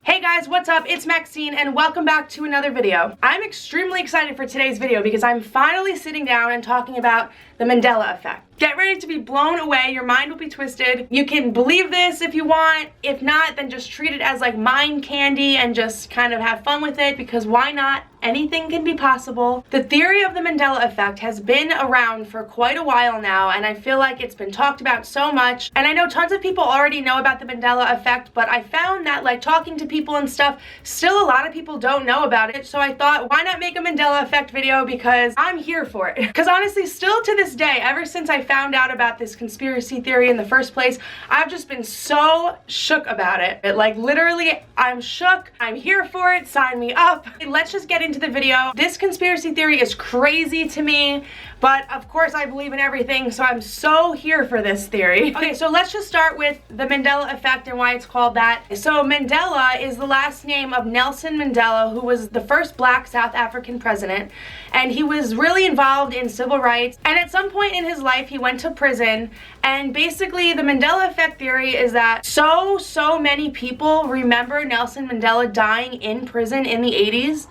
Hey guys, what's up? It's Maxine and welcome back to another video. I'm extremely excited for today's video because I'm finally sitting down and talking about the Mandela Effect. Get ready to be blown away, your mind will be twisted. You can believe this if you want. If not, then just treat it as like mind candy and just kind of have fun with it, because why not? Anything can be possible. The theory of the Mandela Effect has been around for quite a while now, and I feel like it's been talked about so much. And I know tons of people already know about the Mandela Effect, but I found that like talking to people and stuff, still a lot of people don't know about it. So I thought, why not make a Mandela Effect video, because I'm here for it. Because honestly, still to this day, ever since I found out about this conspiracy theory in the first place, I've just been so shook about it. Like literally, I'm shook. I'm here for it. Sign me up. Let's just get into the video. This conspiracy theory is crazy to me, but of course I believe in everything, so I'm so here for this theory. Okay, so let's just start with the Mandela Effect and why it's called that. So Mandela is the last name of Nelson Mandela, who was the first black South African president, and he was really involved in civil rights, and at some point in his life he went to prison. And basically the Mandela Effect theory is that so many people remember Nelson Mandela dying in prison in the 80s.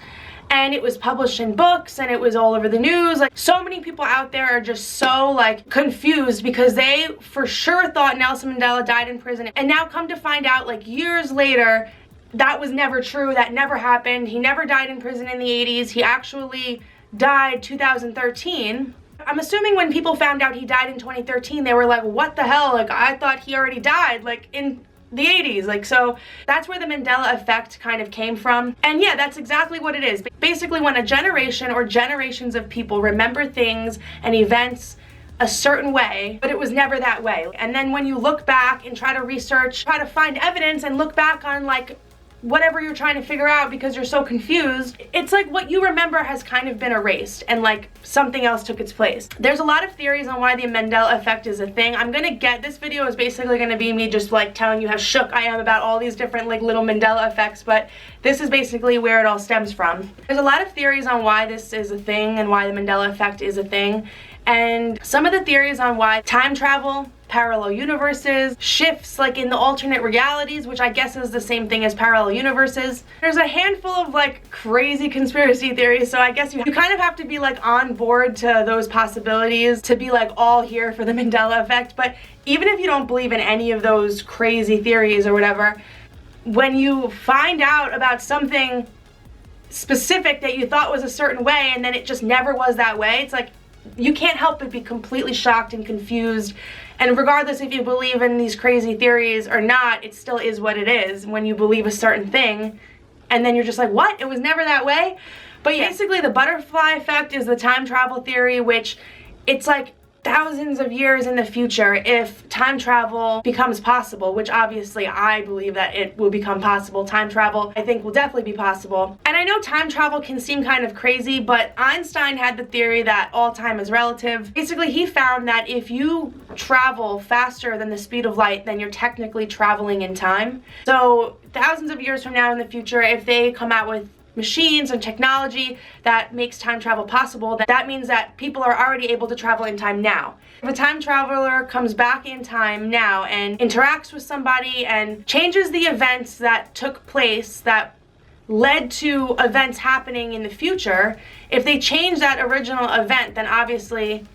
And it was published in books and it was all over the news. Like, so many people out there are just so like confused because they for sure thought Nelson Mandela died in prison, and now come to find out like years later that was never true. That never happened. He never died in prison in the 80s. He actually died 2013. I'm assuming when people found out he died in 2013, they were like, what the hell? Like, I thought he already died like in the 80s. Like, so that's where the Mandela Effect kind of came from. And yeah, that's exactly what it is. Basically, when a generation or generations of people remember things and events a certain way, but it was never that way. And then when you look back and try to research, try to find evidence and look back on like whatever you're trying to figure out because you're so confused, it's like what you remember has kind of been erased and like something else took its place. There's a lot of theories on why the Mandela Effect is a thing. This video is basically gonna be me just like telling you how shook I am about all these different like little Mandela effects, but this is basically where it all stems from. There's a lot of theories on why this is a thing and why the Mandela Effect is a thing. And some of the theories on why time travel, parallel universes, shifts like in the alternate realities, which I guess is the same thing as parallel universes. There's a handful of like crazy conspiracy theories, so I guess you kind of have to be like on board to those possibilities to be like all here for the Mandela Effect. But even if you don't believe in any of those crazy theories or whatever, when you find out about something specific that you thought was a certain way and then it just never was that way, it's like you can't help but be completely shocked and confused. And regardless if you believe in these crazy theories or not, it still is what it is when you believe a certain thing and then you're just like, what? It was never that way? But yeah, basically the butterfly effect is the time travel theory, which it's like thousands of years in the future if time travel becomes possible, which obviously I believe that it will become possible. Time travel, I think, will definitely be possible. And I know time travel can seem kind of crazy, but Einstein had the theory that all time is relative. Basically, he found that if you travel faster than the speed of light, then you're technically traveling in time. So thousands of years from now in the future, if they come out with machines and technology that makes time travel possible, that means that people are already able to travel in time now. If a time traveler comes back in time now and interacts with somebody and changes the events that took place that led to events happening in the future, if they change that original event, then obviously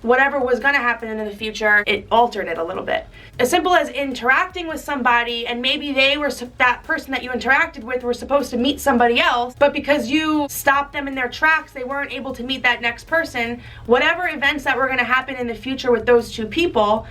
whatever was going to happen in the future, it altered it a little bit. As simple as interacting with somebody and maybe that person that you interacted with were supposed to meet somebody else, but because you stopped them in their tracks, they weren't able to meet that next person. Whatever events that were going to happen in the future with those two people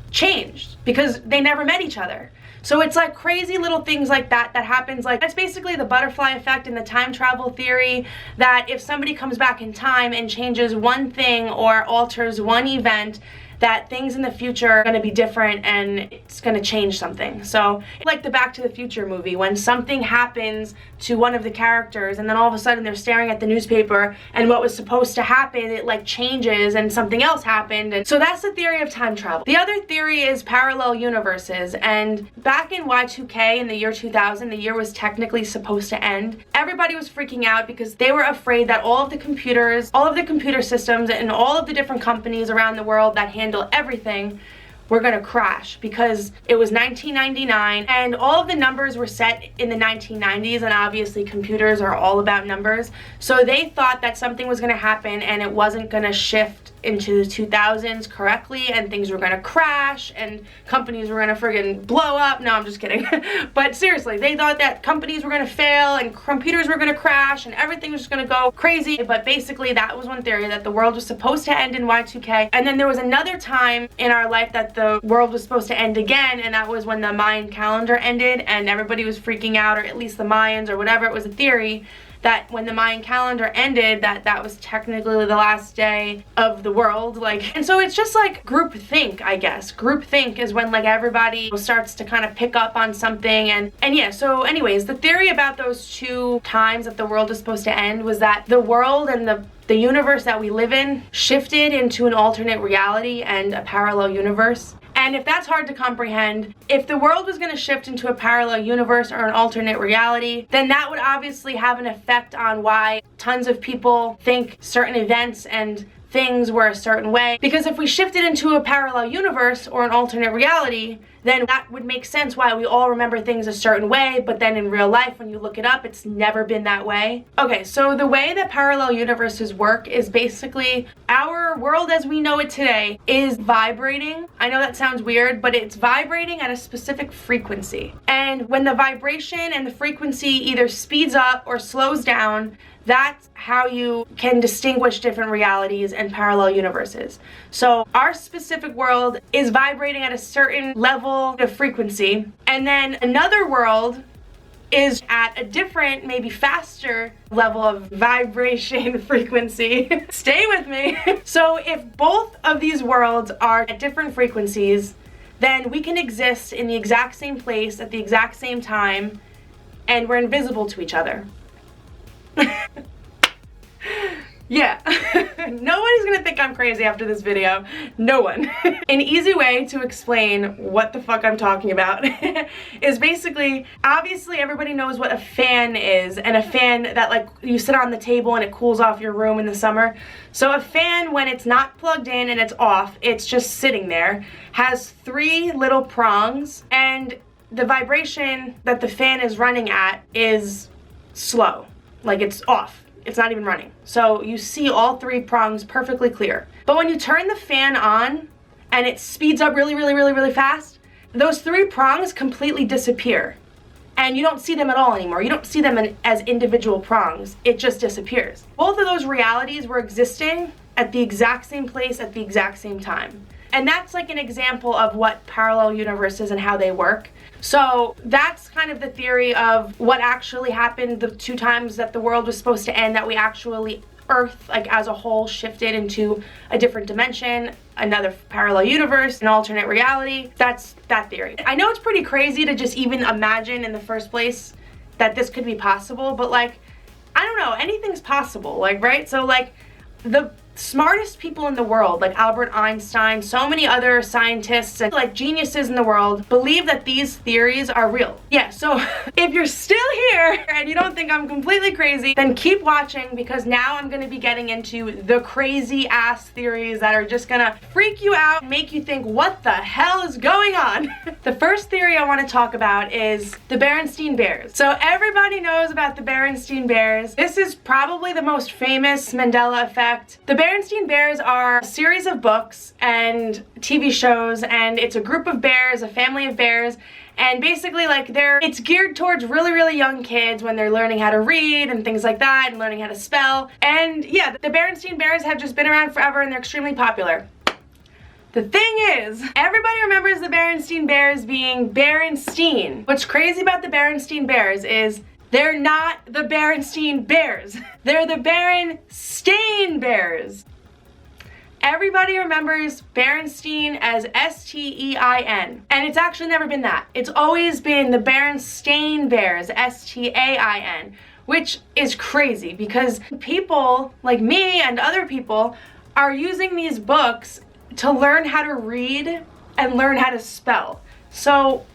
changed because they never met each other. So it's like crazy little things like that happens. Like, that's basically the butterfly effect in the time travel theory, that if somebody comes back in time and changes one thing or alters one event, that things in the future are going to be different and it's going to change something. So like the Back to the Future movie, when something happens to one of the characters and then all of a sudden they're staring at the newspaper and what was supposed to happen, it like changes and something else happened. And so that's the theory of time travel. The other theory is parallel universes. And back in Y2K in the year 2000, the year was technically supposed to end, everybody was freaking out because they were afraid that all of the computer systems and all of the different companies around the world that handle everything were gonna crash because it was 1999 and all of the numbers were set in the 1990s, and obviously computers are all about numbers. So they thought that something was gonna happen and it wasn't gonna shift into the 2000s correctly, and things were gonna crash and companies were gonna friggin' blow up. No, I'm just kidding. But seriously, they thought that companies were gonna fail and computers were gonna crash and everything was just gonna go crazy. But basically that was one theory, that the world was supposed to end in Y2K. And then there was another time in our life that the world was supposed to end again, and that was when the Mayan calendar ended and everybody was freaking out, or at least the Mayans or whatever. It was a theory that when the Mayan calendar ended, that was technically the last day of the world. Like, and so it's just like group think, I guess. Group think is when like everybody starts to kind of pick up on something. And yeah, so anyways, the theory about those two times that the world is supposed to end was that the world and the universe that we live in shifted into an alternate reality and a parallel universe. And if that's hard to comprehend, if the world was going to shift into a parallel universe or an alternate reality, then that would obviously have an effect on why tons of people think certain events and things were a certain way. Because if we shifted into a parallel universe or an alternate reality, then that would make sense why we all remember things a certain way, but then in real life, when you look it up, it's never been that way. Okay, so the way that parallel universes work is basically our world as we know it today is vibrating. I know that sounds weird, but it's vibrating at a specific frequency. And when the vibration and the frequency either speeds up or slows down, that's how you can distinguish different realities and parallel universes. So our specific world is vibrating at a certain level of frequency, and then another world is at a different, maybe faster level of vibration frequency. Stay with me. So if both of these worlds are at different frequencies, then we can exist in the exact same place at the exact same time, and we're invisible to each other. Yeah. Nobody's gonna think I'm crazy after this video. No one. An easy way to explain what the fuck I'm talking about is basically, obviously everybody knows what a fan is, and a fan that like you sit on the table and it cools off your room in the summer. So a fan, when it's not plugged in and it's off, it's just sitting there, has 3 little prongs, and the vibration that the fan is running at is slow. Like, it's off. It's not even running. So you see all 3 prongs perfectly clear. But when you turn the fan on and it speeds up really, really, really, really fast, those 3 prongs completely disappear. And you don't see them at all anymore. You don't see them as individual prongs. It just disappears. Both of those realities were existing at the exact same place at the exact same time. And that's like an example of what parallel universes and how they work. So that's kind of the theory of what actually happened the 2 times that the world was supposed to end, that we actually, Earth, like as a whole, shifted into a different dimension, another parallel universe, an alternate reality. That's that theory. I know it's pretty crazy to just even imagine in the first place that this could be possible, but like, I don't know, anything's possible, like, right? So like, the smartest people in the world, like Albert Einstein, so many other scientists and like geniuses in the world, believe that these theories are real. Yeah, so if you're still here and you don't think I'm completely crazy, then keep watching, because now I'm gonna be getting into the crazy ass theories that are just gonna freak you out and make you think, what the hell is going on? The first theory I want to talk about is the Berenstein Bears. So everybody knows about the Berenstein Bears. This is probably the most famous Mandela Effect. The Berenstein Bears are a series of books and TV shows, and it's a group of bears, a family of bears, and basically like it's geared towards really, really young kids when they're learning how to read and things like that, and learning how to spell. And yeah, the Berenstein Bears have just been around forever, and they're extremely popular. The thing is, everybody remembers the Berenstein Bears being Berenstein. What's crazy about the Berenstein Bears is they're not the Berenstein Bears. They're the Berenstein Bears. Everybody remembers Berenstein as S-T-E-I-N. And it's actually never been that. It's always been the Berenstein Bears, S-T-A-I-N. Which is crazy, because people like me and other people are using these books to learn how to read and learn how to spell. So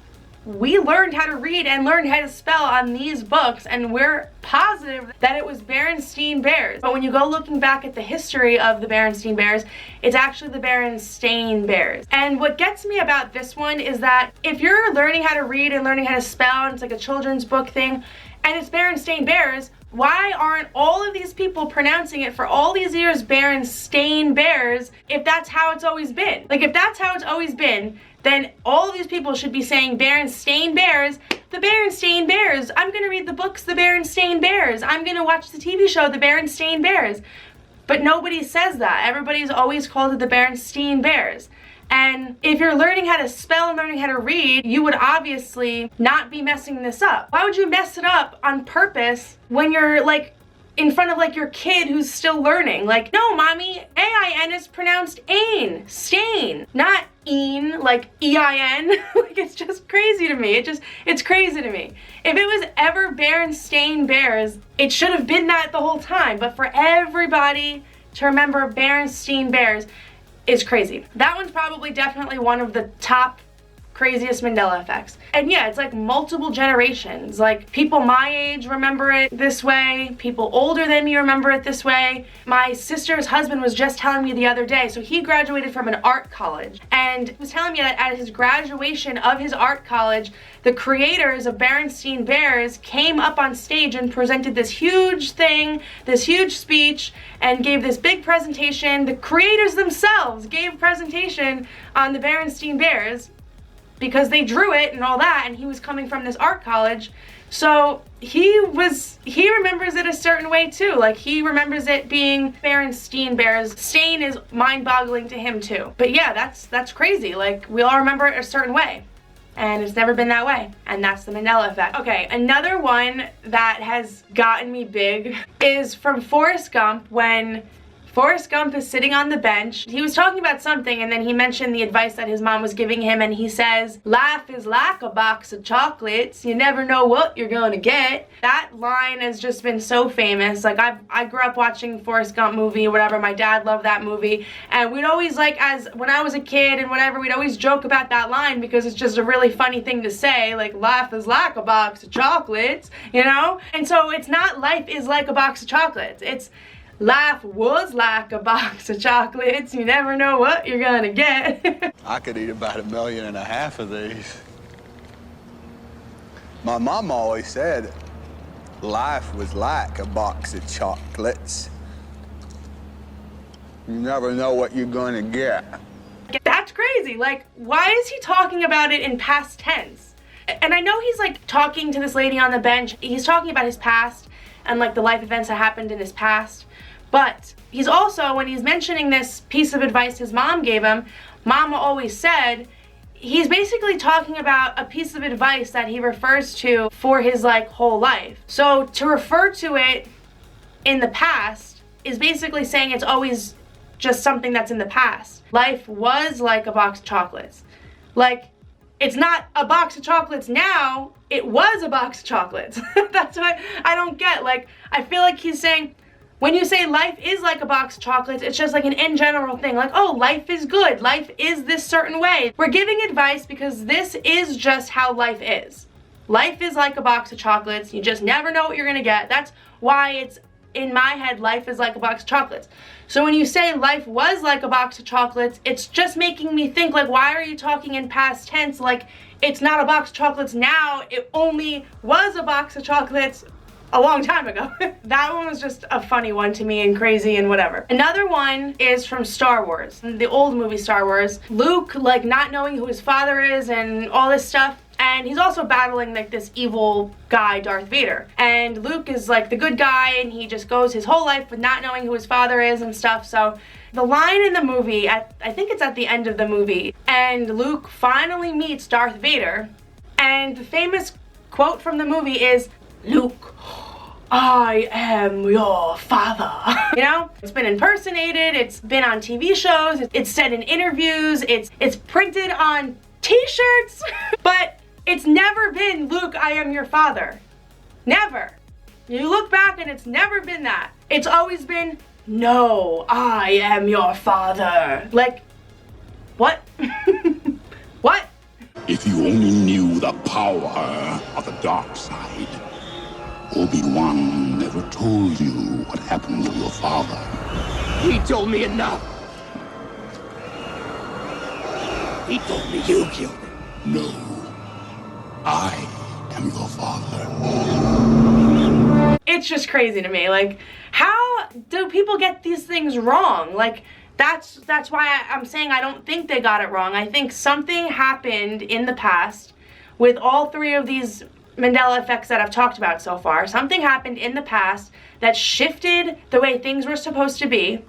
we learned how to read and learned how to spell on these books, and we're positive that it was Berenstein Bears. But when you go looking back at the history of the Berenstein Bears, it's actually the Berenstein Bears. And what gets me about this one is that if you're learning how to read and learning how to spell, and it's like a children's book thing, and it's Berenstein Bears, why aren't all of these people pronouncing it for all these years Berenstein Bears if that's how it's always been? Like, if that's how it's always been, then all of these people should be saying Berenstein Bears, the Berenstein Bears. I'm gonna read the books, the Berenstein Bears. I'm gonna watch the TV show, the Berenstein Bears. But nobody says that. Everybody's always called it the Berenstein Bears. And if you're learning how to spell and learning how to read, you would obviously not be messing this up. Why would you mess it up on purpose when you're like in front of like your kid who's still learning? Like, no, mommy, A-I-N is pronounced ain, stain, not een, like E-I-N. Like, it's just crazy to me. It's crazy to me. If it was ever Berenstein Bears, it should have been that the whole time. But for everybody to remember Berenstein Bears is crazy. That one's probably definitely one of the top craziest Mandela effects. And yeah, it's like multiple generations. Like, people my age remember it this way, people older than me remember it this way. My sister's husband was just telling me the other day, so he graduated from an art college, and he was telling me that at his graduation of his art college, the creators of Berenstein Bears came up on stage and presented this huge thing, this huge speech, and gave this big presentation. The creators themselves gave a presentation on the Berenstein Bears, because they drew it and all that, and he was coming from this art college. So he remembers it a certain way too. Like, he remembers it being Berenstein Bears. Stain is mind-boggling to him too. But yeah, that's crazy. Like, we all remember it a certain way, and it's never been that way. And that's the Mandela effect. Okay, another one that has gotten me big is from Forrest Gump, when Forrest Gump is sitting on the bench. He was talking about something, and then he mentioned the advice that his mom was giving him, and he says, life is like a box of chocolates. You never know what you're gonna get. That line has just been so famous. Like, I grew up watching Forrest Gump movie or whatever. My dad loved that movie, and we'd always, like, when I was a kid and whatever, we'd always joke about that line because it's just a really funny thing to say, like, life is like a box of chocolates, you know? And so it's not life is like a box of chocolates. It's life was like a box of chocolates. You never know what you're gonna get. I could eat about 1.5 million of these. My mom always said life was like a box of chocolates. You never know what you're gonna get. That's crazy. Like, why is he talking about it in past tense? And I know he's like talking to this lady on the bench. He's talking about his past and like the life events that happened in his past. But he's also, when he's mentioning this piece of advice his mom gave him, Mama always said, he's basically talking about a piece of advice that he refers to for his like whole life. So to refer to it in the past is basically saying it's always just something that's in the past. Life was like a box of chocolates. Like, it's not a box of chocolates now, it was a box of chocolates. That's what I don't get. Like, I feel like he's saying, when you say life is like a box of chocolates, it's just like an in general thing. Like, oh, life is good. Life is this certain way. We're giving advice because this is just how life is. Life is like a box of chocolates. You just never know what you're gonna get. That's why it's in my head, life is like a box of chocolates. So when you say life was like a box of chocolates, it's just making me think, like, why are you talking in past tense? Like, it's not a box of chocolates now. It only was a box of chocolates a long time ago. That one was just a funny one to me and crazy and whatever. Another one is from Star Wars, the old movie Star Wars. Luke, like, not knowing who his father is and all this stuff. And he's also battling like this evil guy, Darth Vader. And Luke is like the good guy, and he just goes his whole life with not knowing who his father is and stuff. So the line in the movie, I think it's at the end of the movie, and Luke finally meets Darth Vader. And the famous quote from the movie is, "Luke, I am your father." You know, it's been impersonated, it's been on TV shows, it's said in interviews, it's printed on t-shirts, but it's never been, "Luke, I am your father." Never. You look back and it's never been that. It's always been, "No, I am your father." Like, what? What? If you only knew the power of the dark side. Obi-Wan never told you what happened to your father. He told me enough. He told me you killed him. No. I am your father. It's just crazy to me. Like, how do people get these things wrong? Like, that's why I'm saying I don't think they got it wrong. I think something happened in the past with all three of these Mandela effects that I've talked about so far. Something happened in the past that shifted the way things were supposed to be,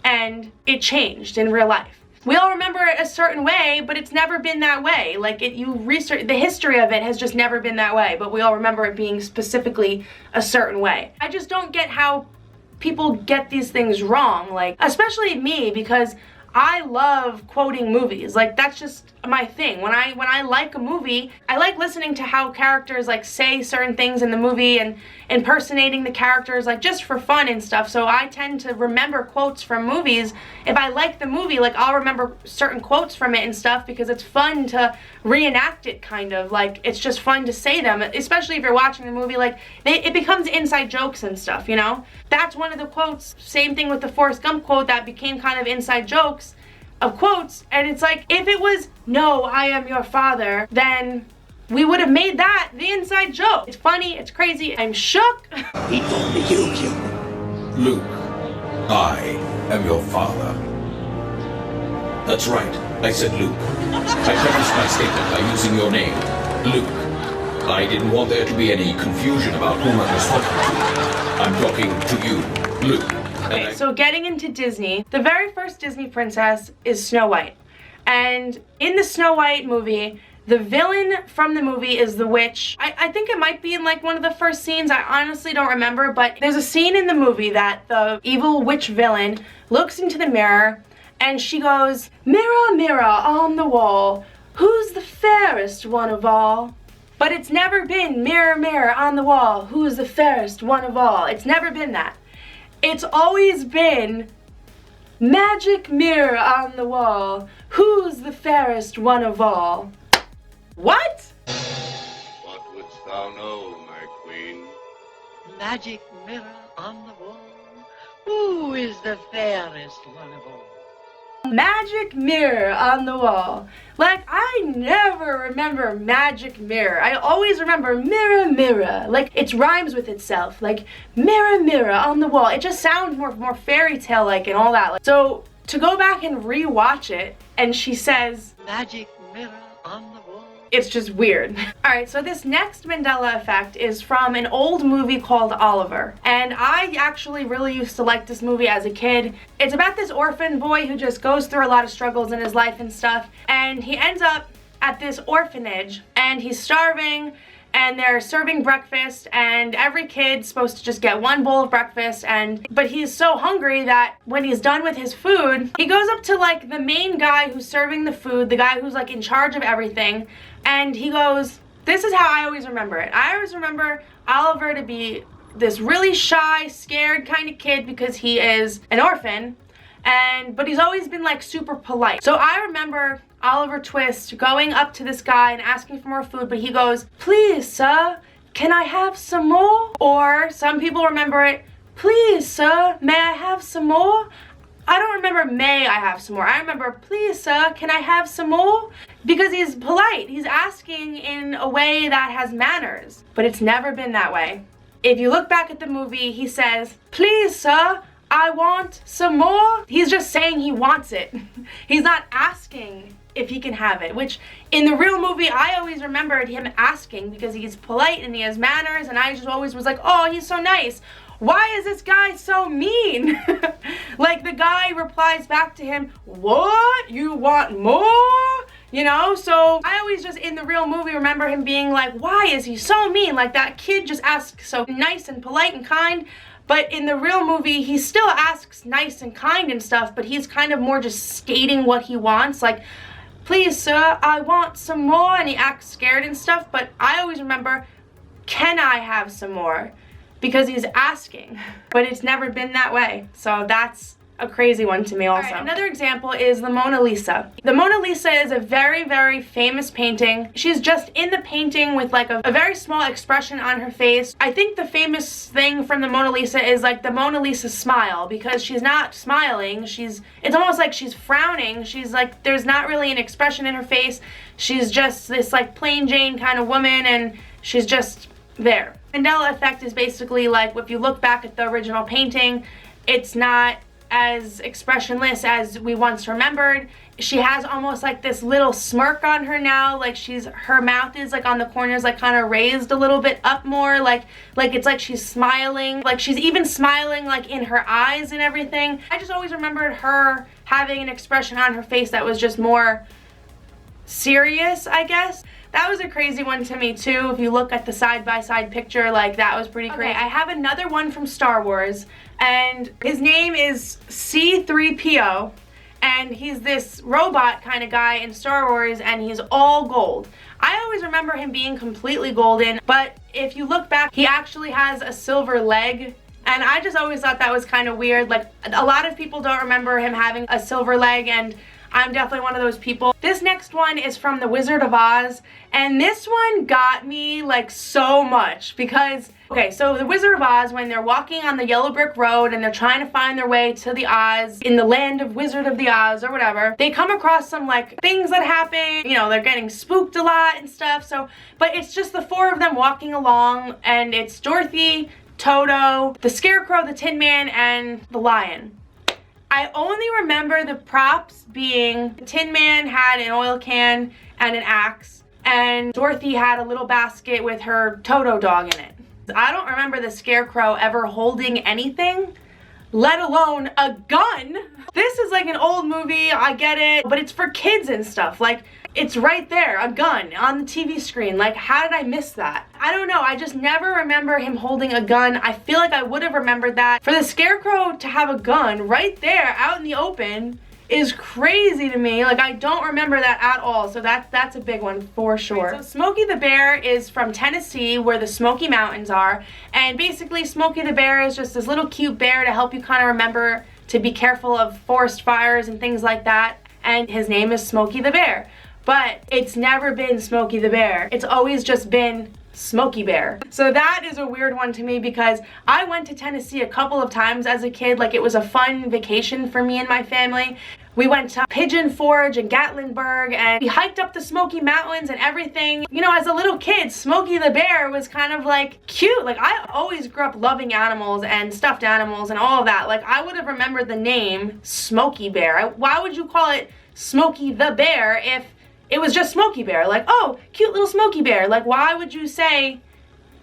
and it changed in real life. We all remember it a certain way, but it's never been that way. Like, you research, the history of it has just never been that way, but we all remember it being specifically a certain way. I just don't get how people get these things wrong, like, especially me, because I love quoting movies. Like, that's just my thing. When I like a movie, I like listening to how characters like say certain things in the movie and impersonating the characters, like, just for fun and stuff. So I tend to remember quotes from movies. If I like the movie, like, I'll remember certain quotes from it and stuff because it's fun to reenact it, kind of. Like, it's just fun to say them, especially if you're watching the movie. Like, it becomes inside jokes and stuff, you know? That's one of the quotes. Same thing with the Forrest Gump quote that became kind of inside jokes of quotes. And it's like, if it was, "No, I am your father," then we would have made that the inside joke. It's funny, it's crazy, I'm shook. He told me you killed him. Luke, I am your father. That's right, I said Luke. I prefaced my statement by using your name, Luke. I didn't want there to be any confusion about whom I was talking to. I'm talking to you, Luke. Okay, so getting into Disney, the very first Disney princess is Snow White. And in the Snow White movie, the villain from the movie is the witch. I think it might be in like one of the first scenes. I honestly don't remember, but there's a scene in the movie that the evil witch villain looks into the mirror and she goes, "Mirror, mirror on the wall, who's the fairest one of all?" But it's never been, "Mirror, mirror on the wall, who's the fairest one of all." It's never been that. It's always been, "Magic mirror on the wall, who's the fairest one of all?" What? What wouldst thou know, my queen? Magic mirror on the wall, who is the fairest one of all? Magic mirror on the wall. Like, I never remember magic mirror. I always remember mirror, mirror. Like, it rhymes with itself. Like, mirror, mirror on the wall. It just sounds more fairy tale like and all that. Like, so to go back and rewatch it and she says, Magic mirror on the wall. It's just weird. Alright, so this next Mandela effect is from an old movie called Oliver. And I actually really used to like this movie as a kid. It's about this orphan boy who just goes through a lot of struggles in his life and stuff. And he ends up at this orphanage and he's starving and they're serving breakfast and every kid's supposed to just get one bowl of breakfast, but he's so hungry that when he's done with his food, he goes up to like the main guy who's serving the food, the guy who's like in charge of everything, and he goes, this is how I always remember it. I always remember Oliver to be this really shy, scared kind of kid because he is an orphan, but he's always been like super polite. So I remember Oliver Twist going up to this guy and asking for more food, but he goes, "Please, sir, can I have some more?" Or some people remember it, "Please, sir, may I have some more?" I don't remember "may I have some more." I remember, "Please, sir, can I have some more?" Because he's polite. He's asking in a way that has manners, but it's never been that way. If you look back at the movie, he says, "Please, sir, I want some more." He's just saying he wants it. He's not asking if he can have it, which in the real movie, I always remembered him asking because he's polite and he has manners, and I just always was like, oh, he's so nice. Why is this guy so mean? Like, the guy replies back to him, "What? You want more?" You know, so I always just in the real movie remember him being like, why is he so mean? Like, that kid just asks so nice and polite and kind. But in the real movie, he still asks nice and kind and stuff, but he's kind of more just stating what he wants. Like, "Please, sir, I want some more," and he acts scared and stuff, but I always remember, "Can I have some more?" Because he's asking, but it's never been that way. So that's a crazy one to me also. All right, another example is the Mona Lisa. The Mona Lisa is a very, very famous painting. She's just in the painting with like a very small expression on her face. I think the famous thing from the Mona Lisa is like the Mona Lisa smile, because she's not smiling. It's almost like she's frowning. She's like, there's not really an expression in her face. She's just this like plain Jane kind of woman, and she's just there. Mandela Effect is basically like, if you look back at the original painting, it's not as expressionless as we once remembered. She has almost like this little smirk on her now, like her mouth is like on the corners, like kind of raised a little bit up more, like it's like she's smiling, like she's even smiling like in her eyes and everything. I just always remembered her having an expression on her face that was just more serious, I guess. That was a crazy one to me too. If you look at the side-by-side picture, like that was pretty great. I have another one from Star Wars, and his name is C-3PO, and he's this robot kind of guy in Star Wars, and he's all gold. I always remember him being completely golden, but if you look back, he actually has a silver leg, and I just always thought that was kind of weird. Like, a lot of people don't remember him having a silver leg, and I'm definitely one of those people. This next one is from The Wizard of Oz, and this one got me like so much because, okay, so The Wizard of Oz, when they're walking on the yellow brick road and they're trying to find their way to the Oz, in the land of Wizard of the Oz or whatever, they come across some like things that happen, you know, they're getting spooked a lot and stuff, so, but it's just the four of them walking along, and it's Dorothy, Toto, the Scarecrow, the Tin Man, and the Lion. I only remember the props being the Tin Man had an oil can and an axe, and Dorothy had a little basket with her Toto dog in it. I don't remember the Scarecrow ever holding anything, let alone a gun. This is like an old movie, I get it, but it's for kids and stuff. Like, it's right there, a gun on the TV screen. Like, how did I miss that? I don't know, I just never remember him holding a gun. I feel like I would have remembered that. For the Scarecrow to have a gun right there out in the open is crazy to me. Like, I don't remember that at all, so that's a big one for sure. Right, so Smokey the Bear is from Tennessee, where the Smoky Mountains are, and basically Smokey the Bear is just this little cute bear to help you kind of remember to be careful of forest fires and things like that, and his name is Smokey the Bear. But it's never been Smokey the Bear. It's always just been Smokey Bear. So that is a weird one to me because I went to Tennessee a couple of times as a kid. Like, it was a fun vacation for me and my family. We went to Pigeon Forge and Gatlinburg, and we hiked up the Smoky Mountains and everything. You know, as a little kid, Smokey the Bear was kind of like cute. Like, I always grew up loving animals and stuffed animals and all of that. Like, I would have remembered the name Smokey Bear. Why would you call it Smokey the Bear if it was just Smokey Bear? Like, oh, cute little Smokey Bear. Like, why would you say,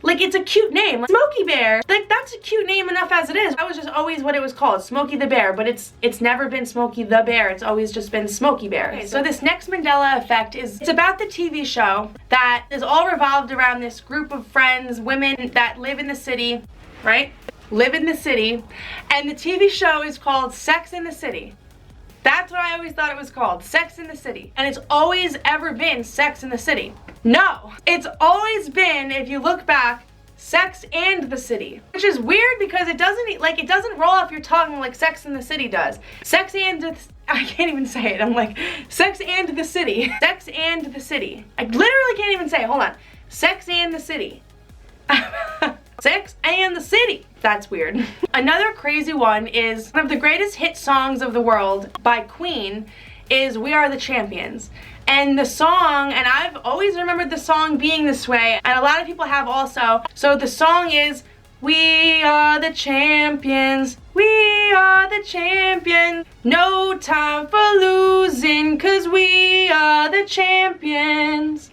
like, it's a cute name, like, Smokey Bear? Like, that's a cute name enough as it is. That was just always what it was called, Smokey the Bear, but it's never been Smokey the Bear. It's always just been Smokey Bear. Okay, so this next Mandela Effect it's about the TV show that is all revolved around this group of friends, women that live in the city, right? Live in the city, and the TV show is called Sex in the City. That's what I always thought it was called, Sex in the City. And it's always ever been Sex in the City. No, it's always been, if you look back, Sex and the City. Which is weird because it doesn't roll off your tongue like Sex in the City does. Sex and I can't even say it. I'm like, Sex and the City. Sex and the City. I literally can't even say it. Hold on. Sex and the City. Sex and the City. That's weird. Another crazy one is one of the greatest hit songs of the world by Queen is We Are the Champions. And the song, and I've always remembered the song being this way, and a lot of people have also. So the song is, we are the champions, we are the champions, no time for losing, 'cause we are the champions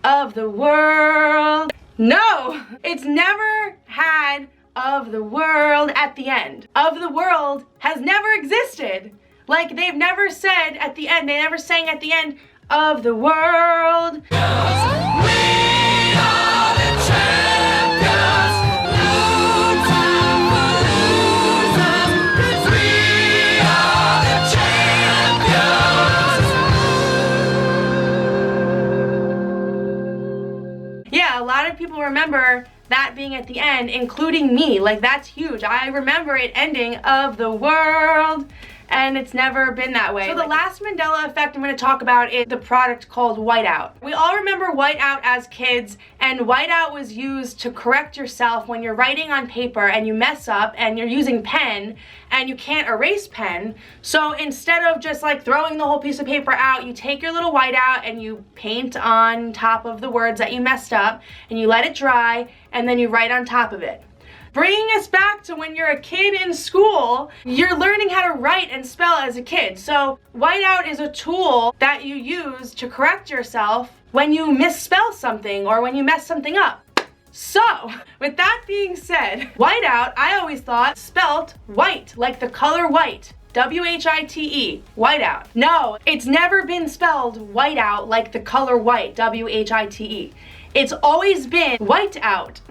of the world. No, it's never had of the world at the end. Of the world has never existed. Like, they've never said at the end, they never sang at the end, of the world. We are the champions, no time for losers, 'cause we are the champions. Yeah, a lot of people remember that being at the end, including me. Like, that's huge. I remember it ending of the world, and it's never been that way. So the last Mandela effect I'm going to talk about is the product called whiteout. We all remember whiteout as kids, and whiteout was used to correct yourself when you're writing on paper and you mess up and you're using pen and you can't erase pen. So instead of just like throwing the whole piece of paper out, you take your little whiteout and you paint on top of the words that you messed up, and you let it dry, and then you write on top of it. Bringing us back to when you're a kid in school, you're learning how to write and spell as a kid. So whiteout is a tool that you use to correct yourself when you misspell something or when you mess something up. So, with that being said, whiteout, I always thought spelt white, like the color white. W-H-I-T-E, whiteout. No, it's never been spelled whiteout like the color white, W-H-I-T-E. It's always been whiteout.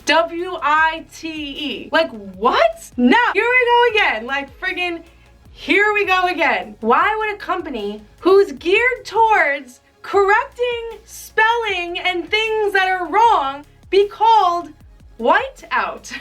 W-I-T-E. Like, what? No. Here we go again. Like, friggin', here we go again. Why would a company who's geared towards correcting spelling and things that are wrong be called whiteout?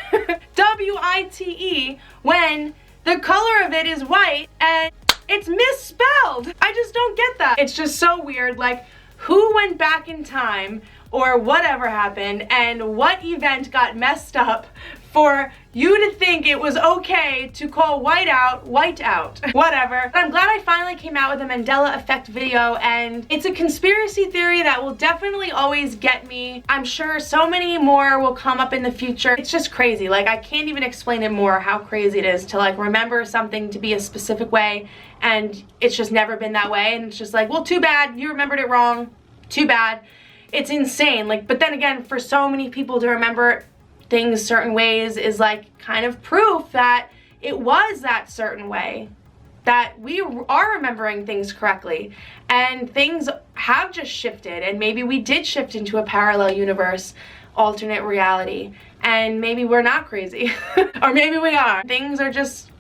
W-I-T-E, when the color of it is white and it's misspelled. I just don't get that. It's just so weird. Like, who went back in time or whatever happened and what event got messed up for you to think it was okay to call whiteout whiteout. Whatever. But I'm glad I finally came out with a Mandela Effect video, and it's a conspiracy theory that will definitely always get me. I'm sure so many more will come up in the future. It's just crazy. Like, I can't even explain it more how crazy it is to like remember something to be a specific way and it's just never been that way, and it's just like, well, too bad, you remembered it wrong. Too bad. It's insane. Like, but then again, for so many people to remember things certain ways is like kind of proof that it was that certain way, that we are remembering things correctly, and things have just shifted, and maybe we did shift into a parallel universe, alternate reality, and maybe we're not crazy. Or maybe we are. Things are just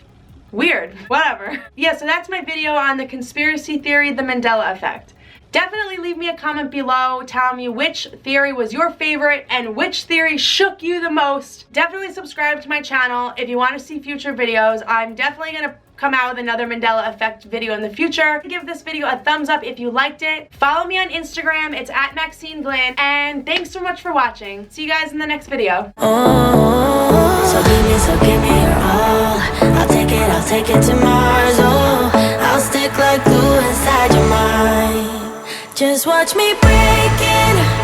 weird. Whatever. Yeah, so that's my video on the conspiracy theory, the Mandela Effect. Definitely leave me a comment below telling me which theory was your favorite and which theory shook you the most. Definitely subscribe to my channel if you want to see future videos. I'm definitely going to come out with another Mandela Effect video in the future. Give this video a thumbs up if you liked it. Follow me on Instagram. It's @MaxineGlynn. And thanks so much for watching. See you guys in the next video. Oh, so give me your all. I'll take it to Mars. Oh, I'll stick like glue inside your mind. Just watch me breaking.